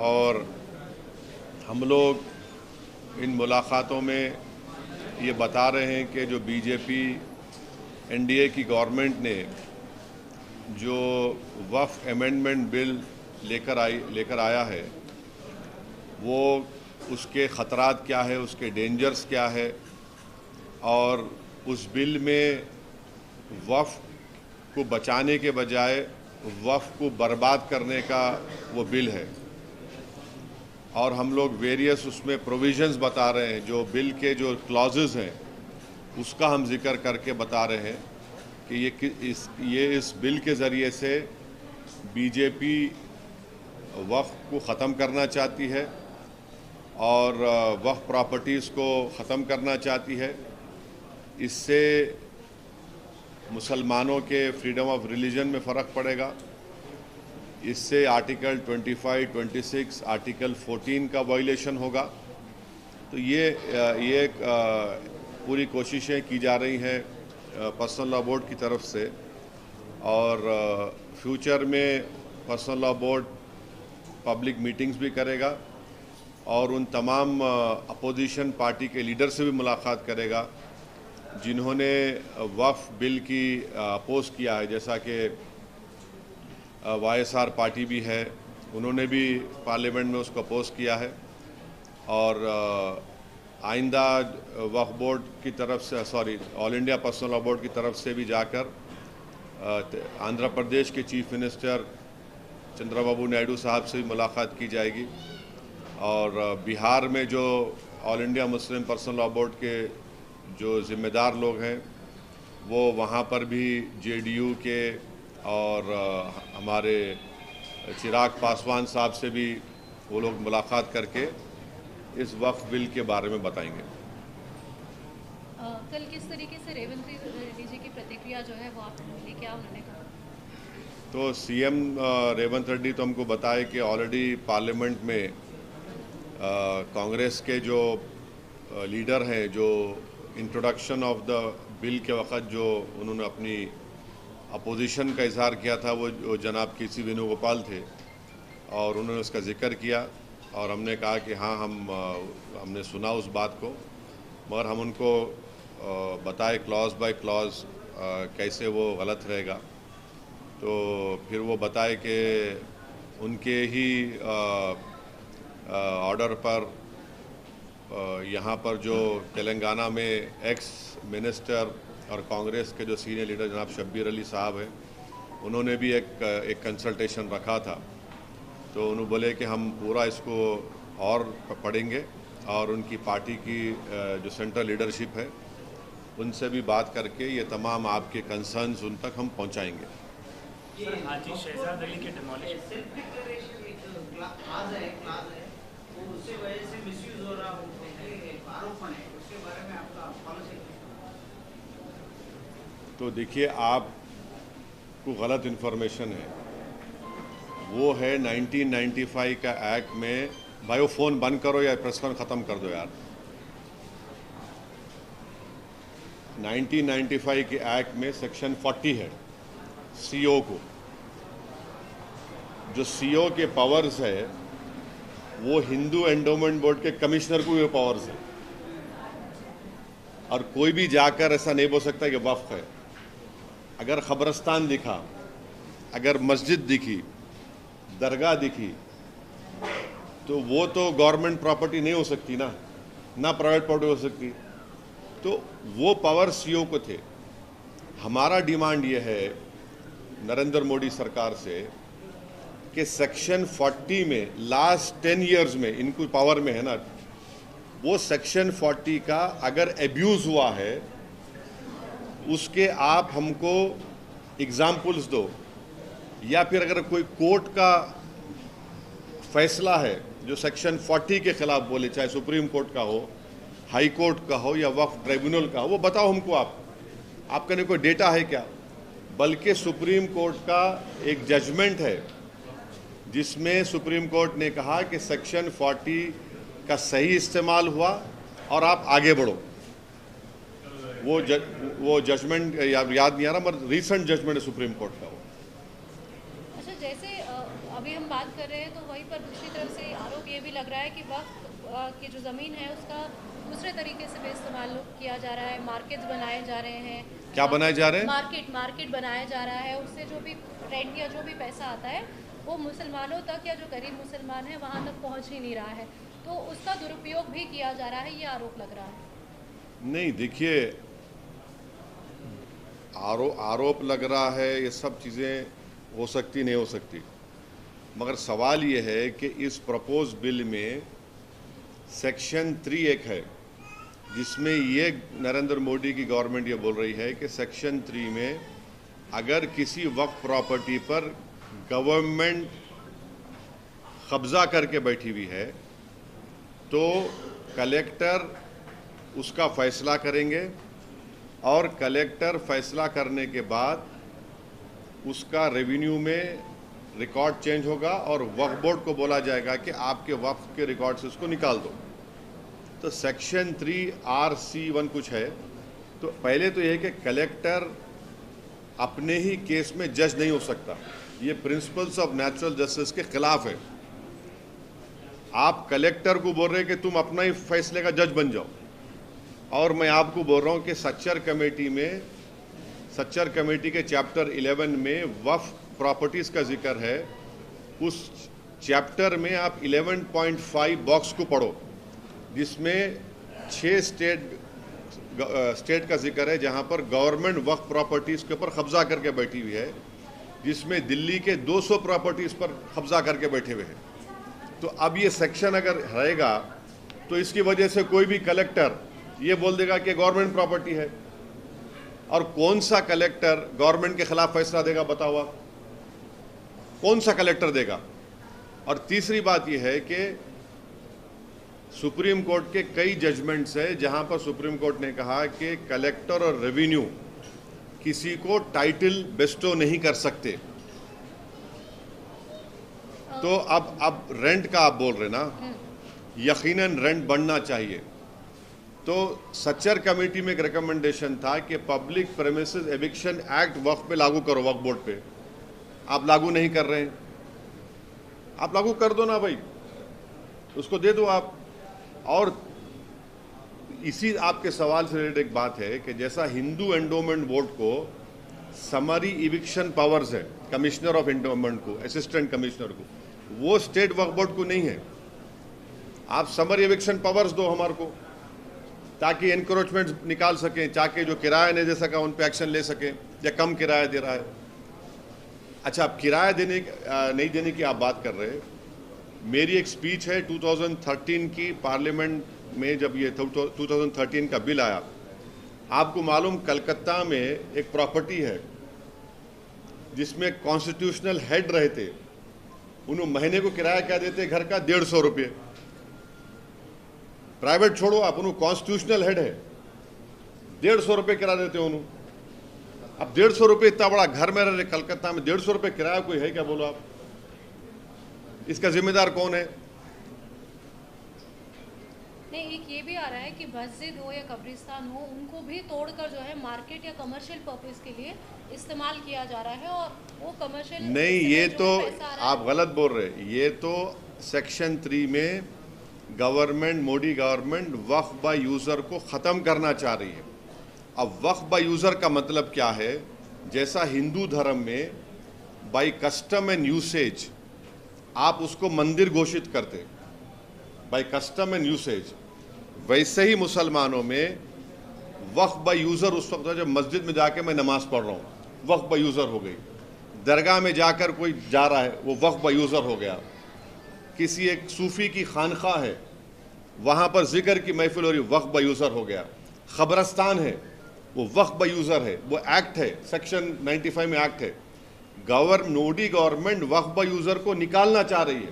और हम लोग इन मुलाकातों में ये बता रहे हैं कि जो बीजेपी एनडीए की गवर्नमेंट ने जो वक्फ अमेंडमेंट बिल लेकर आया है, वो उसके ख़तरात क्या है, उसके डेंजर्स क्या है, और उस बिल में वक्फ को बचाने के बजाय वक्फ को बर्बाद करने का वो बिल है। और हम लोग वेरियस उसमें प्रोविजंस बता रहे हैं, जो बिल के जो क्लॉजेस हैं उसका हम जिक्र करके बता रहे हैं कि ये इस बिल के ज़रिए से बीजेपी वक्फ को ख़त्म करना चाहती है और वक्फ प्रॉपर्टीज़ को ख़त्म करना चाहती है। इससे मुसलमानों के फ्रीडम ऑफ रिलीजन में फ़र्क पड़ेगा। इससे आर्टिकल 25, 26, आर्टिकल 14 का वायलेशन होगा। तो ये पूरी कोशिशें की जा रही हैं पर्सनल लॉ बोर्ड की तरफ से, और फ्यूचर में personal law board public meetings भी करेगा और उन तमाम अपोजिशन पार्टी के लीडर से भी मुलाकात करेगा जिन्होंने वक्फ बिल की अपोज किया है, जैसा कि YSR पार्टी भी है, उन्होंने भी पार्लियामेंट में उसको अपोज किया है। और आइंदा वक्फ बोर्ड की तरफ से all India personal law board की तरफ से भी जाकर आंध्र प्रदेश के चीफ मिनिस्टर चंद्रबाबू नायडू साहब से भी मुलाकात की जाएगी। और बिहार में जो all India Muslim personal law board के जो ज़िम्मेदार लोग हैं, वो वहाँ पर भी JDU के और हमारे चिराग पासवान साहब से भी वो लोग मुलाकात करके इस वक्फ बिल के बारे में बताएंगे। कल किस तरीके से रेवंत रेड्डी जी की प्रतिक्रिया जो है वो आप मिली, क्या उन्होंने कहा? तो CM रेवंत रेड्डी तो हमको बताए कि ऑलरेडी पार्लियामेंट में कांग्रेस के जो लीडर हैं, जो इंट्रोडक्शन ऑफ द बिल के वक़्त जो उन्होंने अपनी अपोजिशन का इजहार किया था, वो जनाब KC वेणुगोपाल थे, और उन्होंने उसका जिक्र किया। और हमने कहा कि हाँ, हमने सुना उस बात को, मगर हम उनको बताए क्लॉज बाय क्लॉज कैसे वो गलत रहेगा। तो फिर वो बताए कि उनके ही ऑर्डर पर यहाँ पर जो तेलंगाना में एक्स मिनिस्टर और कांग्रेस के जो सीनियर लीडर जनाब शब्बीर अली साहब हैं, उन्होंने भी एक कंसल्टेशन रखा था। तो उन्होंने बोले कि हम पूरा इसको और पढ़ेंगे और उनकी पार्टी की जो सेंट्रल लीडरशिप है उनसे भी बात करके ये तमाम आपके कंसर्न्स उन तक हम पहुंचाएंगे। शहजाद अली के डिमोलिशन तो देखिए, आपको गलत इन्फॉर्मेशन है। वो है 1995 का एक्ट में, भाई वो फ़ोन बंद करो या प्रेस कॉन्फ्रेंस ख़त्म कर दो यार। 1995 के एक्ट में सेक्शन 40 है CO को, जो CO के पावर्स है वो हिंदू एंडोमेंट बोर्ड के कमिश्नर को भी पावर्स है, और कोई भी जाकर ऐसा नहीं बोल सकता कि वक्फ है। अगर ख़बरस्तान दिखा, अगर मस्जिद दिखी, दरगाह दिखी, तो वो तो गवर्नमेंट प्रॉपर्टी नहीं हो सकती ना प्राइवेट प्रॉपर्टी हो सकती। तो वो पावर CO को थे। हमारा डिमांड ये है नरेंद्र मोदी सरकार से कि सेक्शन 40 में लास्ट 10 इयर्स में इनको पावर में है ना, वो सेक्शन 40 का अगर एब्यूज़ हुआ है उसके आप हमको एग्जाम्पल्स दो, या फिर अगर कोई कोर्ट का फैसला है जो सेक्शन 40 के खिलाफ बोले, चाहे सुप्रीम कोर्ट का हो, हाई कोर्ट का हो या वक्फ ट्राइब्यूनल का हो, वो बताओ हमको। आपका नहीं कोई डेटा है क्या? बल्कि सुप्रीम कोर्ट का एक जजमेंट है जिसमें सुप्रीम कोर्ट ने कहा कि सेक्शन 40 का सही इस्तेमाल हुआ और आप आगे बढ़ो। वो जजमेंट याद नहीं आ रहा, मगर रीसेंट जजमेंट है सुप्रीम कोर्ट का। अच्छा, जैसे अभी हम बात कर रहे हैं तो वहीं पर दूसरी तरफ से आरोप ये भी लग रहा है कि वक्त की जो ज़मीन है उसका दूसरे तरीके से भी इस्तेमाल किया जा रहा है, मार्केट्स बनाए जा रहे हैं। क्या बनाए जा रहे हैं? मार्केट बनाया जा रहा है, उससे जो भी रेंट या जो भी पैसा आता है वो मुसलमानों तक या जो गरीब मुसलमान है वहाँ तक पहुँच ही नहीं रहा है, तो उसका दुरुपयोग भी किया जा रहा है, ये आरोप लग रहा है। नहीं, देखिए, आरोप लग रहा है, ये सब चीज़ें हो सकती नहीं हो सकती, मगर सवाल ये है कि इस प्रपोज बिल में सेक्शन 3 एक है जिसमें ये नरेंद्र मोदी की गवर्नमेंट ये बोल रही है कि सेक्शन 3 में अगर किसी वक्फ प्रॉपर्टी पर गवर्नमेंट कब्जा करके बैठी हुई है तो कलेक्टर उसका फैसला करेंगे और कलेक्टर फैसला करने के बाद उसका रेवेन्यू में रिकॉर्ड चेंज होगा और वक्फ बोर्ड को बोला जाएगा कि आपके वक्फ के रिकॉर्ड से उसको निकाल दो। तो सेक्शन 3(r)(c)(1) कुछ है। तो पहले तो यह है कि कलेक्टर अपने ही केस में जज नहीं हो सकता, ये प्रिंसिपल्स ऑफ नेचुरल जस्टिस के खिलाफ है। आप कलेक्टर को बोल रहे हैं कि तुम अपना ही फैसले का जज बन जाओ, और मैं आपको बोल रहा हूं कि सच्चर कमेटी के चैप्टर 11 में वक्फ प्रॉपर्टीज का जिक्र है। उस चैप्टर में आप 11.5 बॉक्स को पढ़ो जिसमें 6 स्टेट का जिक्र है जहां पर गवर्नमेंट वक्फ प्रॉपर्टीज के ऊपर कब्जा करके बैठी हुई है, जिसमें दिल्ली के 200 प्रॉपर्टीज पर कब्जा करके बैठे हुए हैं। तो अब ये सेक्शन अगर रहेगा तो इसकी वजह से कोई भी कलेक्टर ये बोल देगा कि गवर्नमेंट प्रॉपर्टी है, और कौन सा कलेक्टर गवर्नमेंट के खिलाफ फैसला देगा बताओ आप? कौन सा कलेक्टर देगा? और तीसरी बात यह है कि सुप्रीम कोर्ट के कई जजमेंट्स है जहां पर सुप्रीम कोर्ट ने कहा कि कलेक्टर और रेवेन्यू किसी को टाइटल बेस्टो नहीं कर सकते। तो अब रेंट का आप बोल रहे ना, यकीनन रेंट बढ़ना चाहिए। तो सच्चर कमेटी में एक रिकमेंडेशन था कि पब्लिक प्रेमिसेस एविक्शन एक्ट वक्फ पे लागू करो, वक्फ बोर्ड पे। आप लागू नहीं कर रहे हैं, आप लागू कर दो ना भाई, उसको दे दो आप। और इसी आपके सवाल से रिलेटेड एक बात है कि जैसा हिंदू एंडोमेंट बोर्ड को समरी इविक्शन पावर्स है, कमिश्नर ऑफ एंडोमेंट को, असिस्टेंट कमिश्नर को, वो स्टेट वक्फ बोर्ड को नहीं है। आप समरी इविक्शन पावर्स दो हमारे को, ताकि एनक्रोचमेंट निकाल सकें, ताकि जो किराया नहीं दे सका उन पर एक्शन ले सकें, या कम किराया दे रहा है। अच्छा, आप किराया नहीं देने की आप बात कर रहे हैं। मेरी एक स्पीच है 2013 की पार्लियामेंट में, जब ये 2013 का बिल आया। आपको मालूम कलकत्ता में एक प्रॉपर्टी है जिसमें कॉन्स्टिट्यूशनल हेड रहे थे, उन्होंने महीने को किराया क्या देते घर का? 150 रुपये। प्राइवेट छोड़ो आप, उन्होंने कॉन्स्टिट्यूशनल हेड है, 150 रुपये किराया देते उन्होंने। अब 150 रुपये, इतना बड़ा घर में रहे कलकत्ता में, 150 रुपये किराया कोई है क्या? बोलो आप, इसका जिम्मेदार कौन है? नहीं, एक ये भी आ रहा है कि मस्जिद हो या कब्रिस्तान हो, उनको भी तोड़कर जो है मार्केट या कमर्शियल पर्पस के लिए इस्तेमाल किया जा रहा है, और वो कमर्शियल नहीं, ये तो आप गलत बोल रहे हैं। ये तो सेक्शन 3 में government, Modi government Waqf by user को ख़त्म करना चाह रही है। अब वक्फ बाय यूज़र का मतलब क्या है? जैसा हिंदू धर्म में बाय कस्टम एंड यूसेज आप उसको मंदिर घोषित करते, बाय कस्टम एंड यूसेज, वैसे ही मुसलमानों में वक्फ बाय यूज़र उस वक्त जब मस्जिद में जाके मैं नमाज पढ़ रहा हूँ, वक्फ बाय यूज़र हो गई। दरगाह में जाकर कोई जा रहा है, वो वक्फ बाय यूज़र हो गया। किसी एक सूफ़ी की खानखा है, वहाँ पर जिक्र की महफिल हो रही, वक्फ बाय यूज़र हो गया। ख़बरस्तान है, वो वक्फ बाय यूज़र है, वो एक्ट है, सेक्शन 95 में एक्ट है। Modi government Waqf by user को निकालना चाह रही है।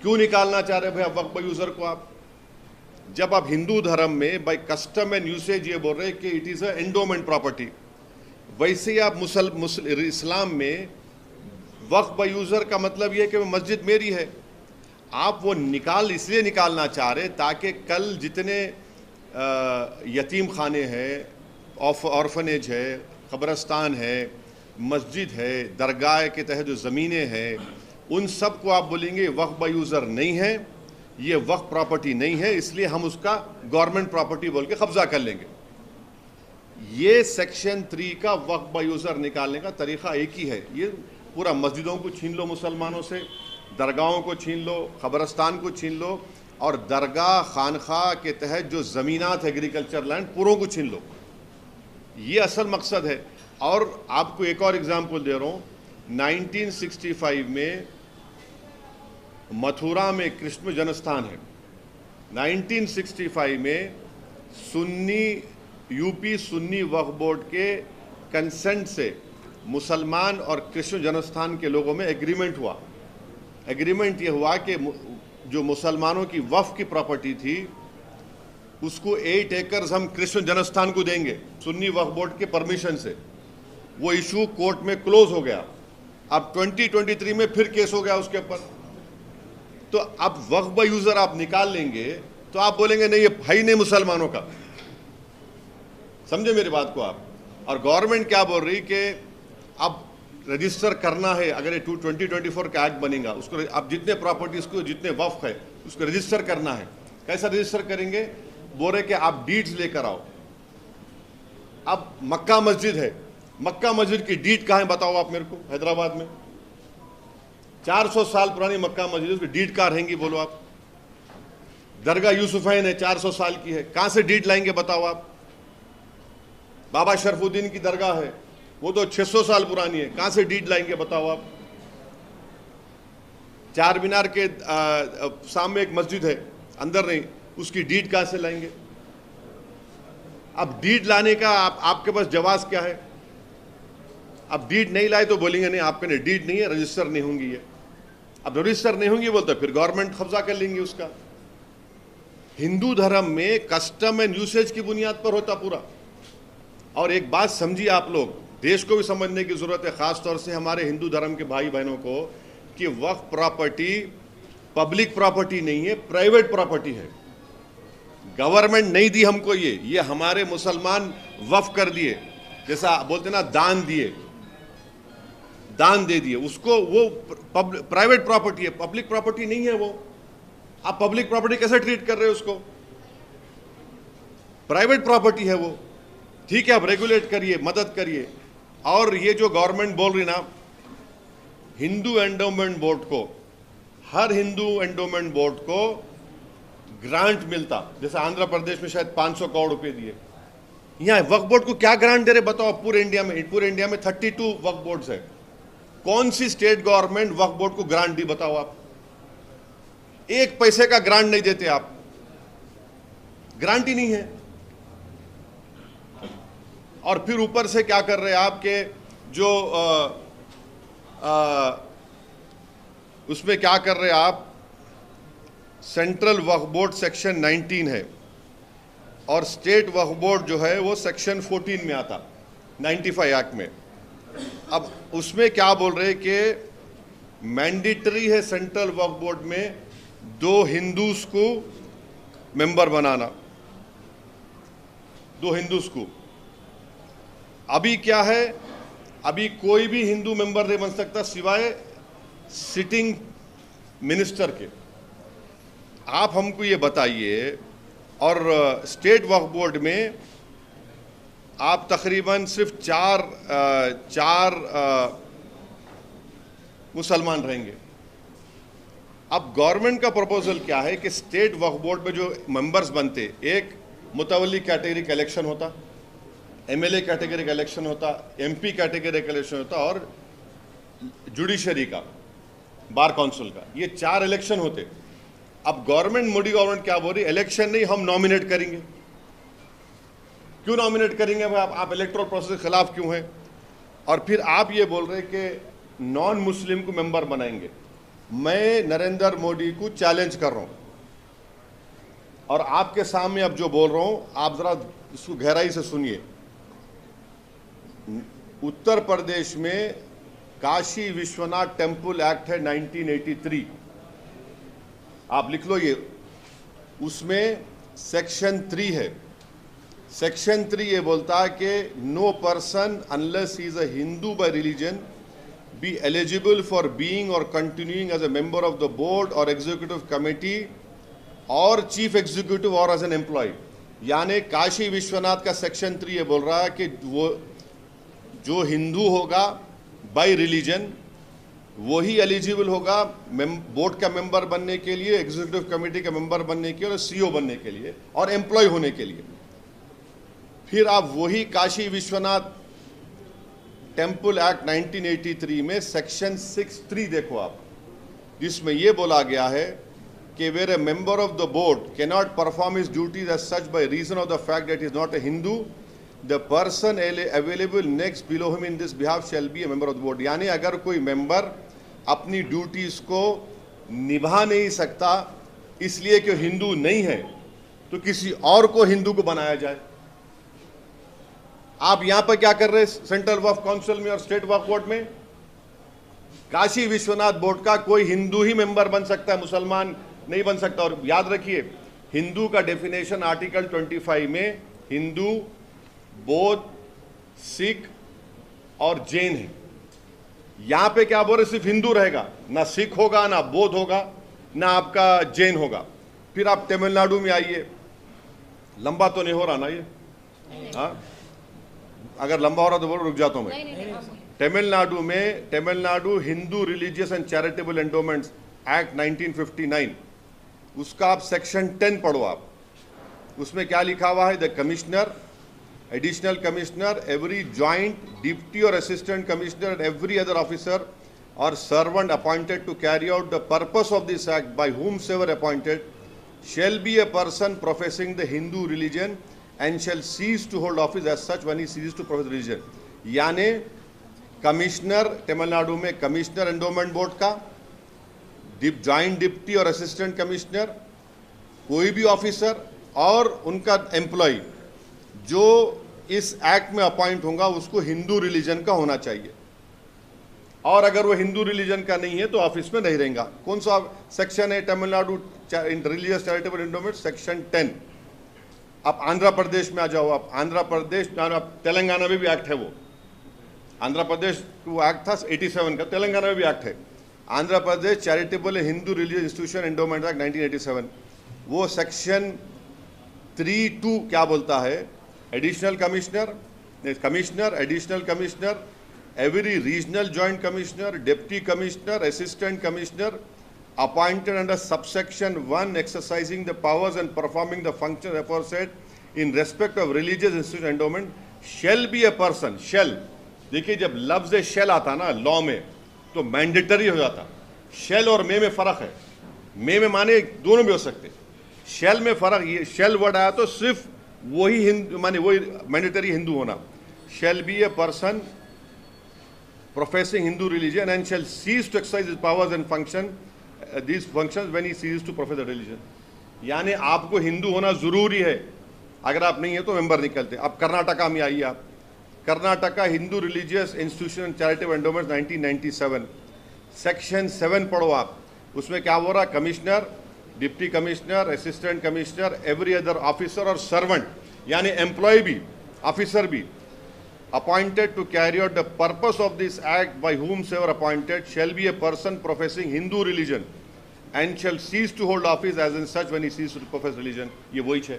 क्यों निकालना चाह रहे हैं भाई वक्फ बाय यूज़र को आप? जब आप हिंदू धर्म में बाय कस्टम एंड यूसेज ये बोल रहे हैं कि it is a endowment property, वैसे ही आप इस्लाम में वक्फ बाय यूज़र का मतलब ये कि मस्जिद मेरी है। आप वो इसलिए निकालना चाह रहे ताकि कल जितने यतीम खाने हैं, ऑर्फनेज है, कब्रस्तान है, मस्जिद है, दरगाह के तहत जो ज़मीनें हैं, उन सब को आप बोलेंगे वक्फ बाय यूज़र नहीं है, ये वक्फ प्रॉपर्टी नहीं है, इसलिए हम उसका गवर्नमेंट प्रॉपर्टी बोल के कब्जा कर लेंगे। ये सेक्शन 3 का वक्फ बाय यूज़र निकालने का तरीका एक ही है। ये पूरा मस्जिदों को छीन लो मुसलमानों से, दरगाहों को छीन लो, कब्रस्तान को छीन लो, और दरगाह खानखा के तहत जो ज़मीनात एग्रीकल्चर लैंड पूरों को छीन लो। ये असल मकसद है। और आपको एक और एग्जाम्पल दे रहा हूँ, 1965 में मथुरा में कृष्ण जन्मस्थान है। 1965 में यूपी सुन्नी वक्फ बोर्ड के कंसेंट से मुसलमान और कृष्ण जन्मस्थान के लोगों में एग्रीमेंट हुआ। एग्रीमेंट ये हुआ कि जो मुसलमानों की वक्फ की प्रॉपर्टी थी उसको 8 एकर्स हम कृष्ण जन्मस्थान को देंगे सुन्नी वक्फ बोर्ड के परमिशन से। वो इशू कोर्ट में क्लोज हो गया। अब 2023 में फिर केस हो गया उसके ऊपर। तो अब वक्फ बाय यूज़र आप निकाल लेंगे तो आप बोलेंगे नहीं, ये भाई नहीं मुसलमानों का। समझे मेरी बात को आप। और गवर्नमेंट क्या बोल रही कि अब रजिस्टर करना है, अगर ये 2024 का एक्ट बनेगा उसको अब जितने प्रॉपर्टीज को, जितने वक्फ है उसको रजिस्टर करना है। कैसा रजिस्टर करेंगे? बोल रहे कि आप डीड्स लेकर आओ। अब मक्का मस्जिद है, मक्का मस्जिद की डीड कहाँ है बताओ आप मेरे को। हैदराबाद में 400 साल पुरानी मक्का मस्जिद, उसकी डीड कहाँ रहेंगी बोलो आप। दरगाह यूसुफैन है, 400 साल की है, कहाँ से डीड लाएंगे बताओ आप। बाबा शरफुद्दीन की दरगाह है, वो तो 600 साल पुरानी है, कहाँ से डीड लाएंगे बताओ आप। चार मीनार के सामने एक मस्जिद है, अंदर नहीं, उसकी डीड कहाँ से लाएंगे। अब डीड लाने का आपके पास जवाब क्या है? अब डीड नहीं लाए तो बोलेंगे नहीं आपके लिए डीड नहीं है, रजिस्टर नहीं होंगी ये। अब रजिस्टर नहीं होंगी बोलते फिर गवर्नमेंट कब्जा कर लेंगे उसका। हिंदू धर्म में कस्टम एंड यूसेज की बुनियाद पर होता पूरा। और एक बात समझिए आप लोग, देश को भी समझने की जरूरत है, खास तौर से हमारे हिंदू धर्म के भाई बहनों को, कि वक्फ प्रॉपर्टी पब्लिक प्रॉपर्टी नहीं है, प्राइवेट प्रॉपर्टी है। गवर्नमेंट नहीं दी हमको ये हमारे मुसलमान वक्फ कर दिए, जैसा बोलते ना दान दिए, दान दे दिए उसको। वो प्राइवेट प्रॉपर्टी है, पब्लिक प्रॉपर्टी नहीं है वो। आप पब्लिक प्रॉपर्टी कैसे ट्रीट कर रहे हो उसको? प्राइवेट प्रॉपर्टी है वो। ठीक है, आप रेगुलेट करिए, मदद करिए। और ये जो गवर्नमेंट बोल रही ना, हिंदू एंडोमेंट बोर्ड को, हर हिंदू एंडोमेंट बोर्ड को ग्रांट मिलता, जैसे आंध्र प्रदेश में शायद 500 करोड़ रुपए दिए। यहाँ वक्फ बोर्ड को क्या ग्रांट दे रहे बताओ? पूरे इंडिया में 32 वक्फ बोर्ड्स है। कौन सी स्टेट गवर्नमेंट वक्फ बोर्ड को ग्रांट दी बताओ आप? एक पैसे का ग्रांट नहीं देते आप, ग्रांट ही नहीं है। और फिर ऊपर से क्या कर रहे हैं आपके जो उसमें क्या कर रहे हैं आप, सेंट्रल वक्फ बोर्ड सेक्शन 19 है और स्टेट वक्फ बोर्ड जो है वो सेक्शन 14 में आता, 95 एक्ट में। अब उसमें क्या बोल रहे हैं कि मैंडेटरी है सेंट्रल वक्फ बोर्ड में 2 हिंदूज को मेंबर बनाना, 2 हिंदूज को। अभी क्या है, अभी कोई भी हिंदू मेंबर नहीं बन सकता सिवाय सिटिंग मिनिस्टर के। आप हमको ये बताइए। और स्टेट वक्फ बोर्ड में आप तकरीबन सिर्फ चार मुसलमान रहेंगे। अब गवर्नमेंट का प्रपोजल क्या है कि स्टेट वक्फ बोर्ड में जो मेंबर्स बनते, एक मुतवल्ली कैटेगरी का इलेक्शन होता, एमएलए कैटेगरी का इलेक्शन होता, एमपी कैटेगरी का इलेक्शन होता और जुडिशरी का, बार काउंसिल का, ये 4 इलेक्शन होते। अब गवर्नमेंट, मोदी गवर्नमेंट क्या बोल रही, इलेक्शन नहीं, हम नॉमिनेट करेंगे। क्यों नॉमिनेट करेंगे? आप इलेक्टोरल प्रोसेस के खिलाफ क्यों हैं? और फिर आप ये बोल रहे कि नॉन मुस्लिम को मेंबर बनाएंगे। मैं नरेंद्र मोदी को चैलेंज कर रहा हूं और आपके सामने अब जो बोल रहा हूं, आप जरा इसको गहराई से सुनिए। उत्तर प्रदेश में काशी विश्वनाथ टेम्पल एक्ट है 1983, आप लिख लो ये। उसमें सेक्शन 3 है। सेक्शन 3 ये बोलता है कि no person unless he is a Hindu by religion be eligible for being or continuing as a member of the board or executive committee or chief executive or as an employee। यानी काशी विश्वनाथ का section 3 ये बोल रहा है कि वो जो हिंदू होगा बाय रिलीजन वही एलिजिबल होगा बोर्ड का मेंबर बनने के लिए, एग्जीक्यूटिव कमेटी का मेंबर बनने के लिए और सीईओ बनने के लिए और एम्प्लॉय होने के लिए। फिर आप वही काशी विश्वनाथ टेम्पल एक्ट 1983 में सेक्शन 6(3) देखो आप, जिसमें यह बोला गया है कि where a member of the board can not perform his duties as such by reason of the fact that is not a Hindu, the person available next below him in this behalf shall be a member of the board. यानी अगर कोई member अपनी duties को निभा नहीं सकता इसलिए कि हिंदू नहीं है तो किसी और को हिंदू को बनाया जाए। आप यहां पर क्या कर रहे हैं सेंट्रल वक्फ काउंसिल में और स्टेट वक्फ बोर्ड में? काशी विश्वनाथ बोर्ड का कोई हिंदू ही मेंबर बन सकता है, मुसलमान नहीं बन सकता। और याद रखिए हिंदू का डेफिनेशन आर्टिकल 25 में हिंदू, बौद्ध, सिख और जैन है। यहां पे क्या बोल रहे, सिर्फ हिंदू रहेगा, ना सिख होगा, ना बौद्ध होगा, ना आपका जैन होगा। फिर आप तमिलनाडु में आइए, लंबा तो नहीं हो रहा ना ये? हाँ, अगर लंबा हो रहा तो बोलो, रुक जाता हूं मैं। Tamil Nadu Hindu religious and charitable endowments act 1959, उसका आप सेक्शन 10 पढ़ो आप। उसमें क्या लिखा हुआ है? The commissioner, additional commissioner, every joint deputy और assistant commissioner and every other officer और servant appointed to carry out the purpose of this act by whomsoever appointed shall be a person professing the Hindu religion and shall cease to hold office as such when he ceases to profess religion। यानी commissioner, Tamil Nadu में commissioner endowment board का, joint deputy और assistant commissioner, कोई भी officer और उनका employ जो इस एक्ट में अपॉइंट होगा उसको हिंदू रिलीजन का होना चाहिए। और अगर वो हिंदू रिलीजन का नहीं है तो ऑफिस में नहीं रहेगा। कौन सा सेक्शन है Tamil Nadu religious charitable endowment? Section 10। आप आंध्र प्रदेश में आ जाओ, आप आंध्र प्रदेश, तेलंगाना में भी एक्ट है वो। आंध्र प्रदेश वो एक्ट था 87 का, तेलंगाना में भी एक्ट है। Andhra Pradesh charitable Hindu religious institution endowment act 1987, वो सेक्शन 3(2) क्या बोलता है? Additional commissioner, additional commissioner, every regional joint commissioner, deputy commissioner, assistant commissioner appointed under subsection 1 exercising the powers and performing the functions aforesaid in respect of religious institution endowment shall be a person। shall, देखिए जब लफ्ज shall आता ना law में तो mandatory हो जाता। shall और में फर्क है। में माने दोनों भी हो सकते, shall में फर्क। ये shall वर्ड आया तो सिर्फ वही हिंदू माने वही मैंडेटरी हिंदू होना। shall be a person professing Hindu religion and shall cease to exercise his powers and function these functions when he ceases to profess the religion। यानी आपको हिंदू होना जरूरी है, अगर आप नहीं है तो मेंबर निकलते। अब कर्नाटका में आइए आप, Karnataka Hindu religious institution and charitable endowments 1997 section 7 पढ़ो आप। उसमें क्या हो रहा? Commissioner, deputy commissioner, assistant commissioner, every other officer और सर्वेंट यानी एम्प्लॉय भी, ऑफिसर भी, appointed to carry out the purpose of this act by whomsoever appointed shall be a person professing Hindu religion and shall cease to hold office as in such when he ceases to profess religion। ये वही है।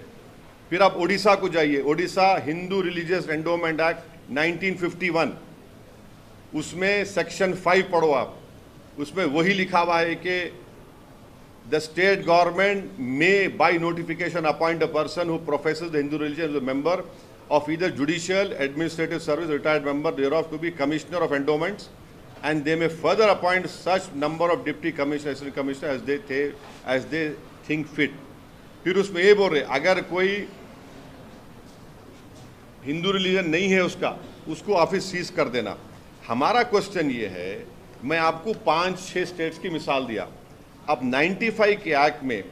फिर आप ओडिशा को जाइए, Odisha Hindu religious endowment act 1951, उसमें section 5 पढ़ो आप। उसमें वही लिखा हुआ है कि the state government may by notification appoint a person who professes the Hindu religion as a member of either judicial, administrative service, retired member thereof to be commissioner of endowments, and they may further appoint such number of deputy commissioner, assistant commissioner as they think fit। फिर उसमें ये बोल रहे अगर कोई Hindu religion नहीं है उसको ऑफिस सीज कर देना। हमारा क्वेश्चन ये है, मैं आपको 5-6 स्टेट्स की मिसाल दिया। अब 95 के एक्ट में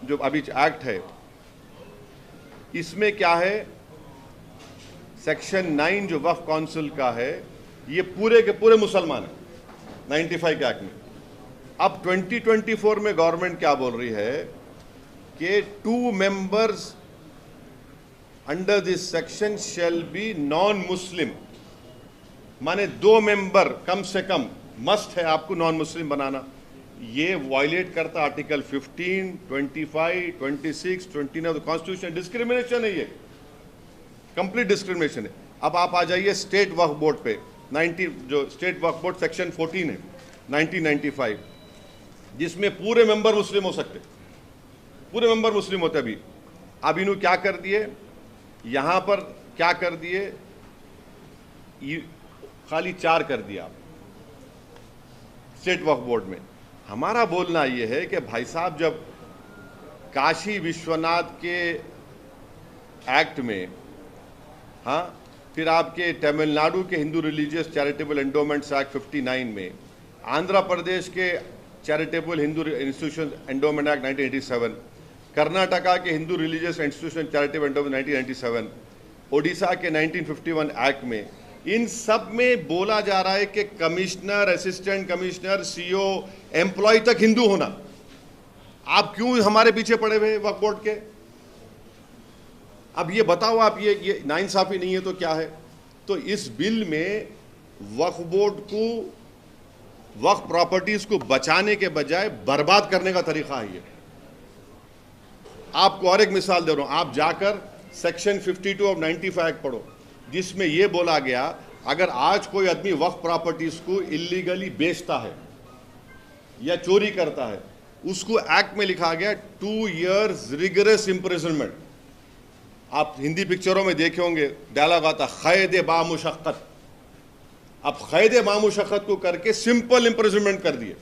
जो अभी एक्ट है इसमें क्या है? सेक्शन 9 जो वक्फ काउंसिल का है ये पूरे के पूरे मुसलमान है 95 के एक्ट में। अब 2024 में गवर्नमेंट क्या बोल रही है कि 2 members under this section shall be non Muslim, माने 2 मेंबर कम से कम मस्ट है आपको नॉन मुस्लिम बनाना। ये वायलेट करता आर्टिकल 15, 25, 26, 29 कॉन्स्टिट्यूशन। डिस्क्रिमिनेशन है, ये कंप्लीट डिस्क्रिमिनेशन है। अब आप आ जाइए स्टेट वक्फ बोर्ड पे। 90 जो स्टेट वक्फ बोर्ड सेक्शन 14 है 1995, जिसमें पूरे मेंबर मुस्लिम हो सकते, पूरे मेंबर मुस्लिम होते। अभी इन्होंने क्या कर दिए, यहां पर क्या कर दिए, खाली 4 कर दिया स्टेट वक्फ बोर्ड में। हमारा बोलना यह है कि भाई साहब, जब काशी विश्वनाथ के एक्ट में, हाँ, फिर आपके तमिलनाडु के Hindu religious charitable endowments act 59 में, आंध्र प्रदेश के charitable Hindu institution endowment act 1987, Karnataka के Hindu religious institution charitable endowment 1997, Odisha के 1951 एक्ट में, इन सब में बोला जा रहा है कि commissioner, assistant commissioner, CEO, employ तक हिंदू होना। आप क्यों हमारे पीछे पड़े हुए वक्फ बोर्ड के? अब ये बताओ आप, ये नाइंसाफी नहीं है तो क्या है? तो इस बिल में वक्फ बोर्ड को, वक्फ प्रॉपर्टीज को बचाने के बजाय बर्बाद करने का तरीका है ये। आपको और एक मिसाल दे रहा हूं, आप जाकर सेक्शन 52 ऑफ 95 एक्ट पढ़ो, जिसमें यह बोला गया, अगर आज कोई आदमी वक्फ प्रॉपर्टीज को इलीगली बेचता है या चोरी करता है, उसको एक्ट में लिखा गया 2 years रिगरस इम्प्रिजनमेंट। आप हिंदी पिक्चरों में देखे होंगे, डायलॉग आता क़ैद बामुशक्क़त। अब क़ैद बामुशक्क़त को करके सिंपल इम्प्रिजनमेंट कर दिए,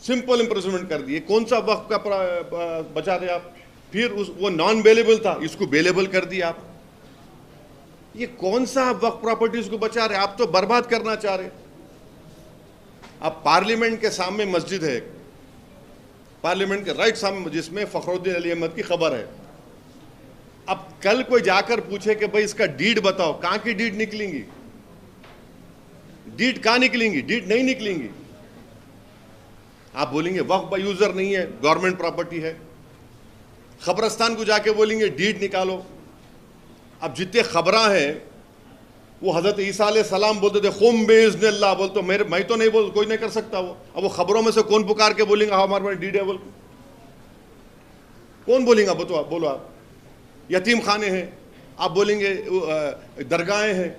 सिंपल इम्प्रिजनमेंट कर दिए। कौन सा वक्फ का बचा रहे आप? फिर वो नॉन बेलेबल था, इसको बेलेबल कर दिया आप। ये कौन सा वक्फ प्रॉपर्टीज को बचा रहे? आप तो बर्बाद करना चाह रहे। अब पार्लियामेंट के सामने मस्जिद है, पार्लियामेंट के राइट सामने, जिसमें फखरुद्दीन अली अहमद की खबर है। अब कल कोई जाकर पूछे कि भाई इसका डीड बताओ, कहां की डीड निकलेंगी? डीड कहां निकलेंगी? डीड नहीं निकलेंगी। आप बोलेंगे वक्फ बाय यूजर नहीं है, गवर्नमेंट प्रॉपर्टी है। खबरस्तान को जाके बोलेंगे डीड निकालो। अब जितने खबरां हैं, वो हजरत ईसा अलैहिस्सलाम बोलते थे खुम बिइज़्निल्लाह, बोल तो मैं तो नहीं बोल, कोई नहीं कर सकता वो। अब वो खबरों में से कौन पुकार के बोलेंगे हाँ हमारे पास डीड है? बोल कौन बोलेंगे? बोलो आप। यतीम खाने हैं, आप बोलेंगे दरगाहें हैं,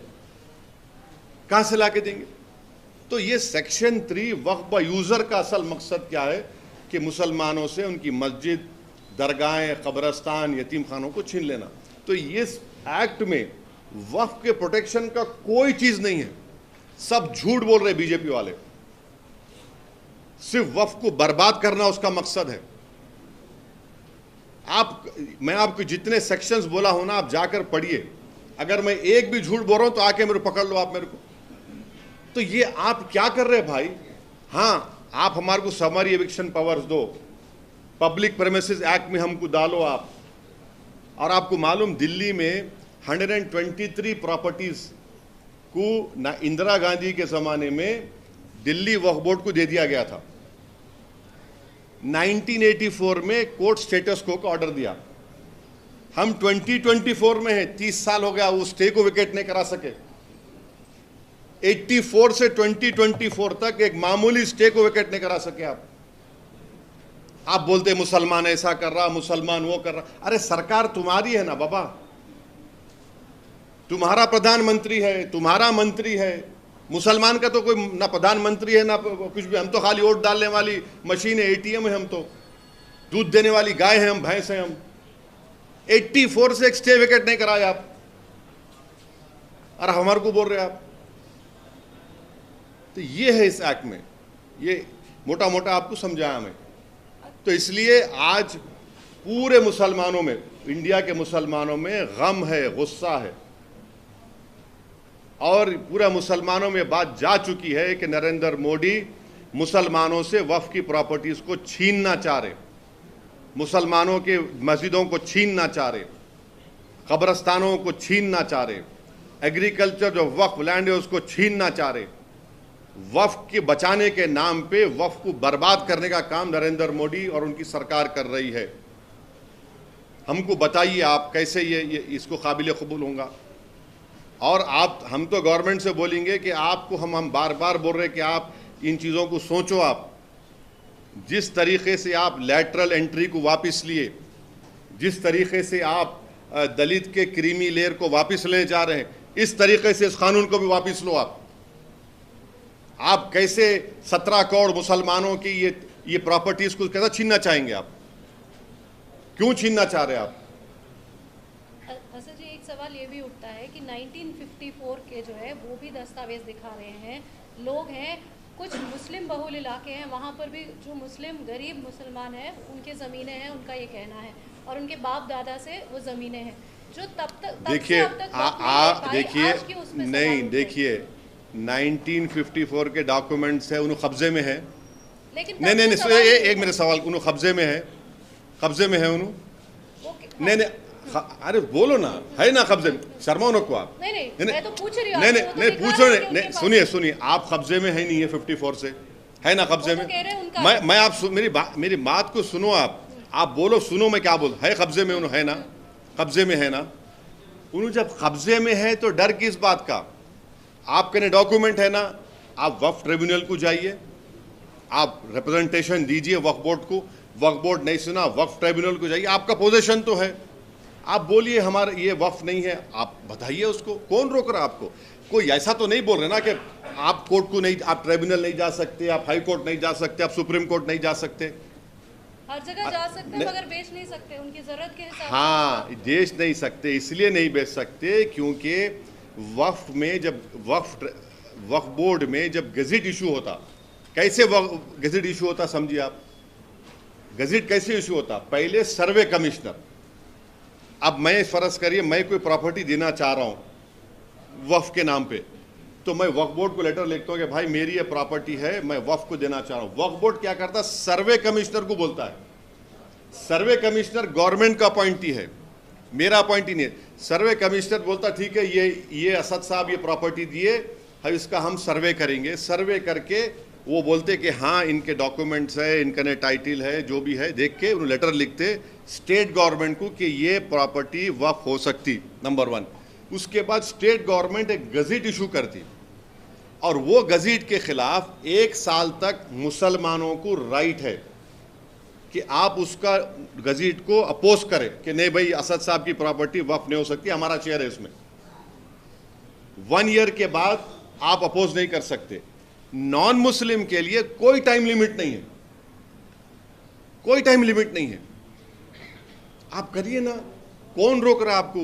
कहां से ला के देंगे? तो ये सेक्शन 3 वक्फ बाय यूजर का असल मकसद क्या है कि मुसलमानों से उनकी मस्जिद, दरगाहें, कब्रस्तान, यतीम खानों को छीन लेना। तो ये एक्ट में वक्फ के प्रोटेक्शन का कोई चीज नहीं है। सब झूठ बोल रहे बीजेपी वाले, सिर्फ वक्फ को बर्बाद करना उसका मकसद है। मैं आपको जितने सेक्शंस बोला हूं ना, आप जाकर पढ़िए। अगर मैं एक भी झूठ बोल रहा हूं तो आके मेरे पकड़ लो आप मेरे को। तो ये आप क्या कर रहे हैं भाई? हाँ, आप हमारे को समरी एविक्शन पावर्स दो, पब्लिक प्रेमिसेस एक्ट में हमको डालो आप। और आपको मालूम, दिल्ली में 123 प्रॉपर्टीज को ना इंदिरा गांधी के जमाने में दिल्ली वक्फ बोर्ड को दे दिया गया था। 1984 में कोर्ट स्टेटस को का ऑर्डर दिया। हम 2024 में हैं, 30 साल हो गया, वो स्टे को विकेट नहीं करा सके। 84 से 2024 तक एक मामूली स्टे को विकेट नहीं करा सके आप बोलते मुसलमान ऐसा कर रहा, मुसलमान वो कर रहा। अरे सरकार तुम्हारी है ना बाबा, तुम्हारा प्रधानमंत्री है, तुम्हारा मंत्री है। मुसलमान का तो कोई ना प्रधानमंत्री है ना कुछ भी। हम तो खाली वोट डालने वाली मशीन है, एटीएम है। हम तो दूध देने वाली गाय है, हम भैंस हैं। हम 84 से एक स्टे विकेट नहीं कराए आप, और हमारे को बोल रहे आप। तो ये है इस एक्ट में, ये मोटा मोटा आपको समझाया मैं। तो इसलिए आज पूरे मुसलमानों में, इंडिया के मुसलमानों में गम है, गुस्सा है, और पूरा मुसलमानों में बात जा चुकी है कि नरेंद्र मोदी मुसलमानों से वक्फ की प्रॉपर्टीज को छीनना चाह रहे, मुसलमानों के मस्जिदों को छीनना चाह रहे, कब्रस्तानों को छीनना चाह रहे, एग्रीकल्चर जो वक्फ लैंड है उसको छीनना चाह रहे। वक्फ के बचाने के नाम पे वक्फ को बर्बाद करने का काम नरेंद्र मोदी और उनकी सरकार कर रही है। हमको बताइए आप कैसे ये इसको काबिल कबूल होगा? और आप, हम तो गवर्नमेंट से बोलेंगे कि आपको हम बार बार बोल रहे हैं कि आप इन चीज़ों को सोचो। आप जिस तरीके से आप लैटरल एंट्री को वापस लिए, जिस तरीके से आप दलित के क्रीमी लेयर को वापस ले जा रहे हैं, इस तरीके से इस कानून को भी वापस लो। आप कैसे 17 करोड़ मुसलमानों की ये प्रॉपर्टीज को कैसे छीनना चाहेंगे? आप क्यों छीनना चाह रहे हैं आप? असद जी, एक सवाल ये भी उठता है कि 1954 के जो है वो भी दस्तावेज दिखा रहे हैं। लोग हैं, कुछ मुस्लिम बहुल इलाके हैं, वहाँ पर भी जो मुस्लिम गरीब मुसलमान हैं उनके ज़मीनें हैं, उनका ये कहना है, और उनके बाप दादा से वो ज़मीनें हैं जो तब देखिए देखिए नहीं, देखिए 1954 के डॉक्यूमेंट्स है, उन्हें कब्जे में है। लेकिन नहीं, एक मेरे सवाल, उन्हें कब्जे में है, कब्जे में है उन्हें। नहीं, अरे बोलो ना, है ना कब्जे में? शर्मा नको आप। नहीं, मैं तो पूछ रही हूँ। नहीं, पूछ रहे नहीं, सुनिए, आप कब्जे में है नहीं है 54 से, है ना कब्जे में? मैं आप मेरी बात को सुनो। आप बोलो, सुनो मैं क्या बोल, है कब्जे में उन्हें, है ना? कब्जे में है ना उन्हें? जब कब्जे में है तो डर किस बात का? आपके डॉक्यूमेंट है ना, आप वक्फ ट्रिब्यूनल को जाइए, आप रिप्रेजेंटेशन दीजिए वक्फ बोर्ड को। वक्फ बोर्ड नहीं सुना, वक्फ ट्रिब्यूनल को जाइए, आपका पोजीशन तो है। आप बोलिए हमारा ये वक्फ नहीं है, आप बताइए उसको, कौन रोक रहा है आपको? कोई ऐसा तो नहीं बोल रहे ना कि आप कोर्ट को नहीं, आप ट्रिब्यूनल नहीं जा सकते, आप हाई कोर्ट नहीं जा सकते, आप सुप्रीम कोर्ट नहीं जा सकते। हर जगह जा सकते हैं मगर बेच नहीं सकते, उनकी जरूरत के हिसाब से। हाँ, बेच नहीं सकते, इसलिए नहीं बेच सकते क्योंकि वक्फ में जब वक्फ बोर्ड में जब गज़ेट इशू होता, कैसे गज़ेट इशू होता समझिए आप? गज़ेट कैसे इशू होता? पहले सर्वे कमिश्नर, अब मैं फर्ज करिए मैं कोई प्रॉपर्टी देना चाह रहा हूं वक्फ के नाम पे, तो मैं वक्फ बोर्ड को लेटर लिखता हूं कि भाई मेरी ये प्रॉपर्टी है, मैं वक्फ को देना चाह रहा हूं। वक्फ बोर्ड क्या करता? सर्वे कमिश्नर को बोलता है। सर्वे कमिश्नर गवर्नमेंट का अपॉइंटी है, मेरा अपॉइंटी नहीं है। सर्वे कमिश्नर बोलता ठीक है, ये असद साहब ये प्रॉपर्टी दिए है, इसका हम सर्वे करेंगे। सर्वे करके वो बोलते कि हाँ इनके डॉक्यूमेंट्स है, इनका ने टाइटल है, जो भी है, देख के उन्हें लेटर लिखते स्टेट गवर्नमेंट को कि ये प्रॉपर्टी वक्फ हो सकती, नंबर 1। उसके बाद स्टेट गवर्नमेंट एक गज़ेट इशू करती, और वो गज़ेट के खिलाफ 1 साल तक मुसलमानों को राइट है कि आप उसका गज़ेट को अपोज करें कि नहीं भाई असद साहब की प्रॉपर्टी वक्फ नहीं हो सकती, हमारा शेयर है इसमें। 1 ईयर के बाद आप अपोज नहीं कर सकते। नॉन मुस्लिम के लिए कोई टाइम लिमिट नहीं है, कोई टाइम लिमिट नहीं है। आप करिए ना, कौन रोक रहा है आपको?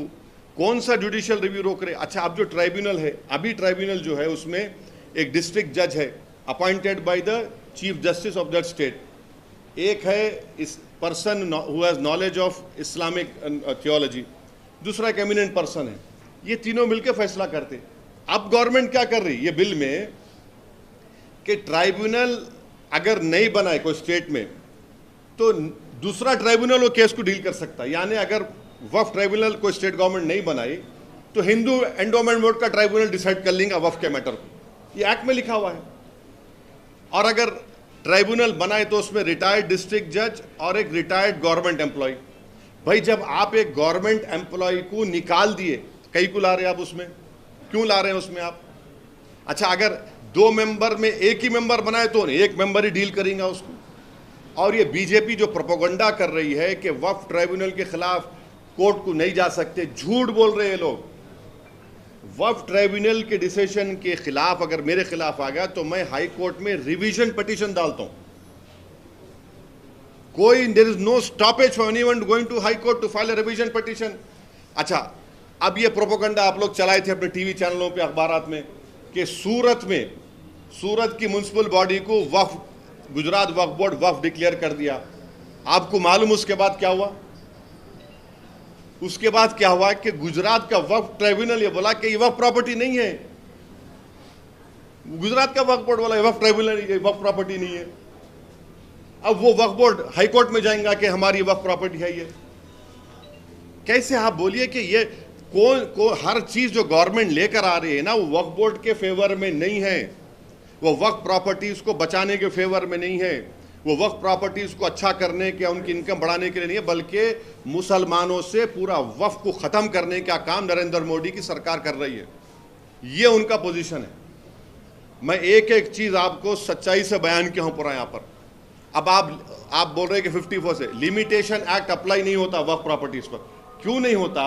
कौन सा जुडिशियल रिव्यू रोक रहे? अच्छा, अब जो ट्राइब्यूनल है, अभी ट्राइब्यूनल जो है उसमें एक डिस्ट्रिक्ट जज है appointed by the chief justice of that state, एक है इस person who has knowledge of Islamic theology, दूसरा एक एमिनेंट पर्सन है। ये तीनों मिलकर फैसला करते। अब गवर्नमेंट क्या कर रही है ये बिल में कि ट्राइब्यूनल अगर नहीं बनाए कोई स्टेट में तो दूसरा ट्राइब्यूनल वो केस को डील कर सकता है। यानी अगर वक्फ ट्राइब्यूनल कोई स्टेट गवर्नमेंट नहीं बनाई तो हिंदू एंडोमेंट बोर्ड का ट्राइब्यूनल डिसाइड कर लेंगे वक्फ के मैटर को, ये एक्ट में लिखा हुआ है। और अगर ट्राइब्यूनल बनाए तो उसमें रिटायर्ड डिस्ट्रिक्ट जज और एक रिटायर्ड गवर्नमेंट एम्प्लॉय। भाई जब आप एक गवर्नमेंट एम्प्लॉय को निकाल दिए, कई को ला रहे हैं आप उसमें, क्यों ला रहे हैं उसमें आप? अच्छा, अगर 2 मेंबर में एक ही मेंबर बनाए तो एक मेंबर ही डील करेंगे उसको। और ये बीजेपी जो प्रोपेगेंडा कर रही है कि वक्फ ट्राइब्यूनल के खिलाफ कोर्ट को नहीं जा सकते, झूठ बोल रहे हैं लोग। वक्फ ट्राइब्यूनल के डिसीजन के खिलाफ अगर मेरे खिलाफ आ गया तो मैं हाई कोर्ट में रिवीजन पिटीशन डालता हूं। कोई there is no stoppage for anyone going to high court to file a revision petition. अच्छा, अब ये प्रोपेगेंडा आप लोग चलाए थे अपने टीवी चैनलों पे, अखबारात में कि सूरत की म्युनिसिपल बॉडी को वक्फ, गुजरात वक्फ बोर्ड वक्फ डिक्लेयर कर दिया। आपको मालूम उसके बाद क्या हुआ? उसके बाद क्या हुआ कि गुजरात का वक्फ ट्राइब्यूनल ये बोला कि ये वक्फ प्रॉपर्टी नहीं है। गुजरात का वक्फ बोर्ड बोला ये वक्फ ट्राइब्यूनल, ये वक्फ प्रॉपर्टी नहीं है। अब वो वक्फ बोर्ड हाई कोर्ट में जाएगा कि हमारी वक्फ प्रॉपर्टी है। ये कैसे आप बोलिए कि ये कौन हर चीज जो गवर्नमेंट लेकर आ रही है ना वो वक्फ बोर्ड के फेवर में नहीं है, वो वक्फ प्रॉपर्टीज को बचाने के फेवर में नहीं है, वो वक्फ प्रॉपर्टीज को अच्छा करने के, उनकी इनकम बढ़ाने के लिए नहीं है, बल्कि मुसलमानों से पूरा वक्फ को खत्म करने का काम नरेंद्र मोदी की सरकार कर रही है। ये उनका पोजीशन है। मैं एक एक चीज आपको सच्चाई से बयान किया हूं पूरा यहां पर। अब आप बोल रहे हैं कि 54 से लिमिटेशन एक्ट अप्लाई नहीं होता वक्फ प्रॉपर्टीज पर। क्यों नहीं होता?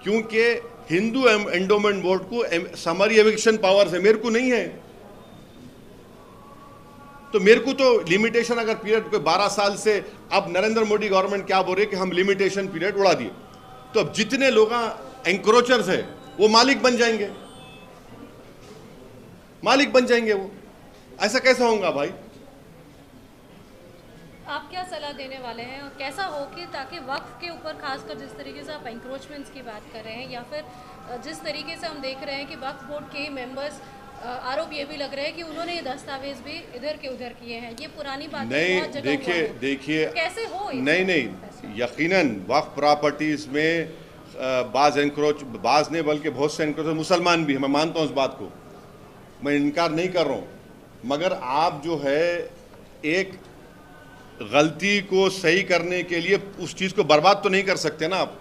क्योंकि हिंदू एंडोमेंट बोर्ड को समरी एविक्शन पावर्स है, मेरे को नहीं है। तो मेरे को तो लिमिटेशन अगर पीरियड कोई 12 साल से, अब नरेंद्र मोदी गवर्नमेंट क्या बोल रही है कि हम लिमिटेशन पीरियड उड़ा दिए, तो अब जितने लोग एंक्रोचर्स है वो मालिक बन जाएंगे, मालिक बन जाएंगे वो। ऐसा कैसा होगा भाई? आप क्या सलाह देने वाले हैं और कैसा हो कि ताकि वक्फ के ऊपर खासकर जिस तरीके से आप एंक्रोचमेंट्स की बात कर रहे हैं या फिर जिस तरीके से हम देख रहे हैं कि वक्फ बोर्ड के ही मेंबर्स, आरोप ये भी लग रहे हैं कि उन्होंने ये दस्तावेज भी इधर के उधर किए हैं, ये पुरानी बात नहीं, देखिए कैसे हो? नहीं, यकीनन वक्फ प्रॉपर्टीज में बाज नहीं बल्कि बहुत से एनक्रोच मुसलमान भी है, मैं मानता हूँ इस बात को, मैं इनकार नहीं कर रहा हूँ। मगर आप जो है एक गलती को सही करने के लिए उस चीज को बर्बाद तो नहीं कर सकते ना आप।